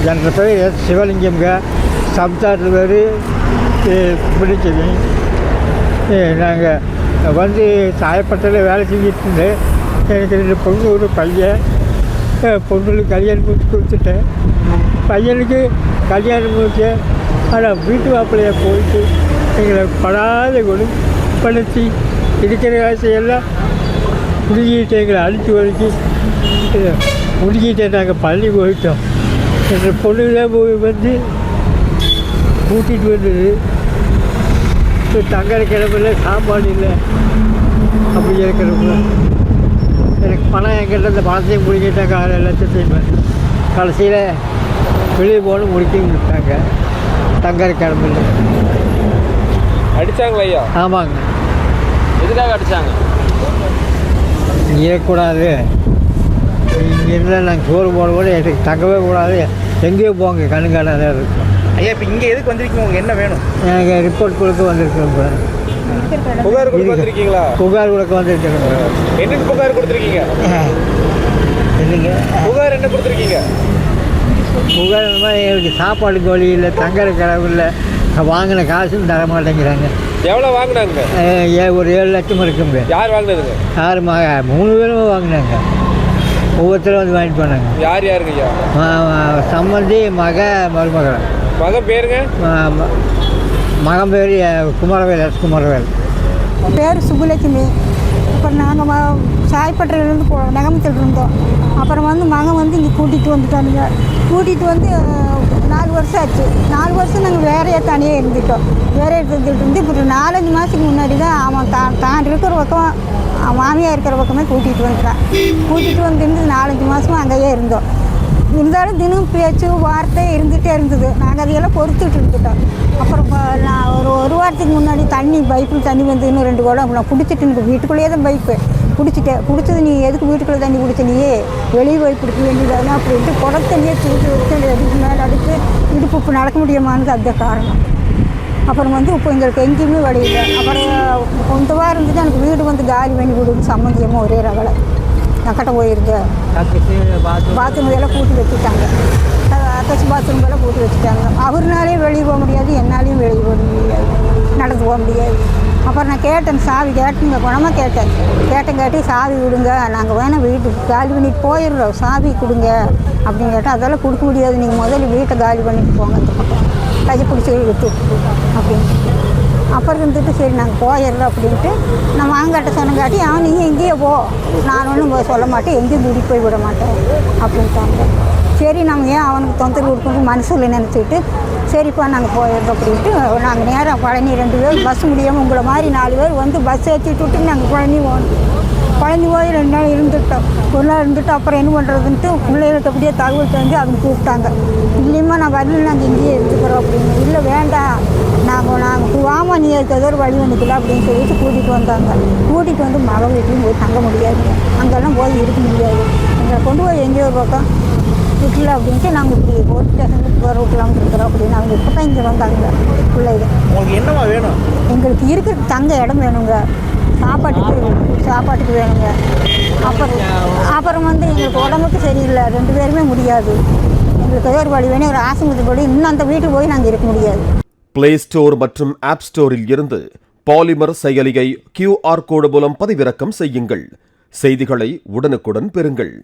என் பேர் எஸ் சிவலிங்கம்ங்க. சம்சாரத்தில் பேர் பிடிச்சது. நாங்கள் வந்து சாயப்பட்டில் வேலை செஞ்சுட்டு இருந்தேன். எனக்கு 2 பொண்ணு ஒரு பையன். பொண்ணுக்கு கல்யாணம் முடிச்சு கொடுத்துட்டேன். பையனுக்கு கல்யாணம் முடித்தேன். ஆனால் வீட்டு மாப்பிள்ளையை போயிட்டு எங்களை படாத கொடுப்படுத்தி இருக்கிற காசையெல்லாம் முடிக்கிட்டு எங்களை அடித்து ஒதுக்கி முடிக்கிட்டே நாங்கள் பள்ளி போயிட்டோம். எங்கள் பொண்ணுலாம் போய் வந்து கூட்டிகிட்டு வந்தது. தங்குற கிழமையில சாப்பாடு இல்லை. அப்படி இருக்கிறப்ப எனக்கு பணம் என்கிட்ட இந்த பணத்தையும் முடிக்கிட்டாங்க. 6 லட்சத்தையும் கடைசியில் வெளியே போகணும் முடிக்க விட்டாங்க. தங்குற கிழமையில அடித்தாங்களா ஐயா? ஆமாங்க. எதுக்காக அடித்தாங்க? இங்கே இருக்கக்கூடாது, இங்கே இருந்தால் நாங்கள் சோறு போட கூட எனக்கு தங்கவே கூடாது, எங்கேயோ போங்க கண்ணுக்காடாக இருக்கும். ஐயா இப்போ இங்கே எதுக்கு வந்திருக்கீங்க? உங்களுக்கு என்ன வேணும்? எனக்கு ரிப்போர்ட் கொடுக்க வந்திருக்கேன். புகார் கொடுக்க வந்திருக்கீங்களா? புகார் கொடுக்க வந்திருக்கேன். என்னென்னு புகார் கொடுத்துருக்கீங்க? இல்லைங்க, புகார் என்ன கொடுத்துருக்கீங்க? புகார் இந்த மாதிரி எங்களுக்கு சாப்பாடுக்கு வழி இல்லை, தங்குற கிழமை இல்லை, வாங்கின காசும் தர மாட்டேங்கிறாங்க. எவ்வளோ வாங்கினாங்க? ஒரு 7 லட்சம் இருக்குங்க. யார் வாங்கினதுங்க? 3 பேரும் வாங்கினாங்க. ஒவ்வொருத்தரும் வந்து வாங்கிட்டு போனாங்க. யார் யாருங்க ஐயா? சம்பந்தி மருமகள். மகன் பேருங்க? மகன் பேர் குமரவேல், எஸ் குமரவேல். பேர் சுப்புலட்சுமி. அப்புறம் நாங்கள் சாய்ப்பட்டிலேருந்து நகமத்தில் இருந்தோம். அப்புறம் வந்து மகன் வந்து இங்கே கூட்டிகிட்டு வந்துட்டானுங்க. கூட்டிகிட்டு வந்து 4 வருஷம் ஆச்சு. 4 வருஷம் நாங்கள் வேறையாக தனியாக இருந்துட்டோம். வேறையாக இருந்துகிட்டு இருந்து இப்போ 4-5 மாதத்துக்கு முன்னாடி தான் அவன் தான் இருக்கிற பக்கம் மாமியார் இருக்கிற பக்கமே கூட்டிகிட்டு வந்துட்டான். கூட்டிகிட்டு வந்துருந்து 4-5 மாதமாக அங்கேயே இருந்தோம். இருந்தாலும் தினம் பேச்சு வார்த்தை இருந்துகிட்டே இருந்தது. நாங்கள் அதையெல்லாம் பொறுத்துட்டு இருந்துட்டோம். அப்புறம் நான் ஒரு வாரத்துக்கு முன்னாடி பைப்பில் தண்ணி வந்து இன்னும் 2 குடம் நான் குடிச்சிட்டு எனக்கு வீட்டுக்குள்ளேயே தான் பைப்பு குடிச்சது. நீ எதுக்கு வீட்டுக்குள்ளே தண்ணி குடிச்ச, நீயே வெளியே போய் குடிக்க வேண்டியதானே அப்படின்ட்டு குடம் தண்ணியே தூக்கி வச்சு அதுக்கு மேலே அடித்து இடுப்பு இப்போ நடக்க முடியாமான்னு அந்த காரணம். அப்புறம் வந்து இப்போ எங்களுக்கு எங்கேயுமே வழி இல்லை. அப்புறம் கொஞ்ச வாரம் இருந்துட்டு எனக்கு வீடு வந்து காலி பண்ணி கொடுன்னு சம்மந்தியமாக ஒரே ரகலை. நக்கட்ட போயிருந்தேன். பாத்ரூம் எல்லாம் கூட்டி வச்சுட்டாங்க. அட்டாச் பாத்ரூம் எல்லாம் கூட்டி வச்சுட்டாங்க. அவர்னாலேயும் வெளியே போக முடியாது, என்னாலையும் வெளியே போக முடியாது, நடந்து போக முடியாது. அப்புறம் நான் கேட்டேன், சாவி கேட்டுங்க குணமாக கேட்டு சாவி கொடுங்க, நாங்கள் வேணால் வீட்டுக்கு காலி பண்ணிட்டு போயிடுறோம், சாவி கொடுங்க அப்படின்னு கேட்டால் அதெல்லாம் கொடுக்க முடியாது, நீங்கள் முதல்ல வீட்டை காலி பண்ணிட்டு போங்க, அந்த பக்கம் கையை பிடிச்சி விட்டு அப்படின்ட்டு. அப்புறம் இருந்துட்டு சரி நாங்கள் போயிடுறோம் அப்படின்ட்டு நான் வாங்காட்ட சொன்னங்காட்டி அவன் நீங்கள் எங்கேயோ போ, நான் ஒன்றும் சொல்ல மாட்டேன், எங்கேயும் கூட்டிகிட்டு போய் விட மாட்டேன் அப்படின்ட்டாங்க. சரி நம்ம ஏன் அவனுக்கு தொந்தரவு கொடுக்கணும் மனசில் நினச்சிக்கிட்டு சரிப்பா நாங்கள் போயிடுறோம் அப்படின்ட்டு நாங்கள் நேராக பழனி 2 பேர் பஸ் முடியாமல் உங்களை மாதிரி 4 பேர் வந்து பஸ் ஏற்றிட்டு விட்டு நாங்கள் பழனி போய் 2 நாள் இருந்துட்டோம். ஒரு நாள் இருந்துட்டு அப்புறம் என்ன பண்ணுறதுன்ட்டு பிள்ளைகளுக்கு அப்படியே தகவல் தெரிஞ்சு அவங்க கூப்பிட்டாங்க. இல்லைம்மா நான் வரல, நாங்கள் இங்கேயே இருந்துக்கிறோம் அப்படின்னு. இல்லை வேண்டாம், நாங்கள் வாமா நீ ஏதோ ஒரு வழி வந்துக்கலாம் அப்படின்னு சொல்லிட்டு கூட்டிகிட்டு வந்தாங்க. கூட்டிகிட்டு வந்து மகள் வீட்லையும் போய் தங்க முடியாது, அங்கெல்லாம் போய் இருக்க முடியாது, எங்களை கொண்டு போய் எங்கேயோ ஒரு பக்கம் விட்டுல அப்படின்ட்டு நாங்கள் இப்படி போட்டு ஸ்டேஷனுக்கு போகிற விட்டுலாம்னு இருக்கிறோம் அப்படின்னு. அவங்க இப்போ தான் இங்கே வந்தாங்க பிள்ளைகள். உங்களுக்கு என்னவா வேணும்? எங்களுக்கு இருக்கிற தங்க இடம் வேணுங்க, சாப்பாட்டுக்கு வேணுங்க. அப்புறம் வந்து எங்களுக்கு உடம்புக்கு சரியில்லை, 2 பேருமே முடியாது, எங்களுக்கு ஏதோ ஒரு வழி வேணும், ஒரு ஆசைமுத்து படி இன்னும் அந்த வீட்டுக்கு போய் நாங்கள் இருக்க முடியாது. பிளே ஸ்டோர் மற்றும் ஆப் ஸ்டோரில் இருந்து பாலிமர் செயலியை QR கோடு மூலம் பதிவிறக்கம் செய்யுங்கள். செய்திகளை உடனுக்குடன் பெறுங்கள்.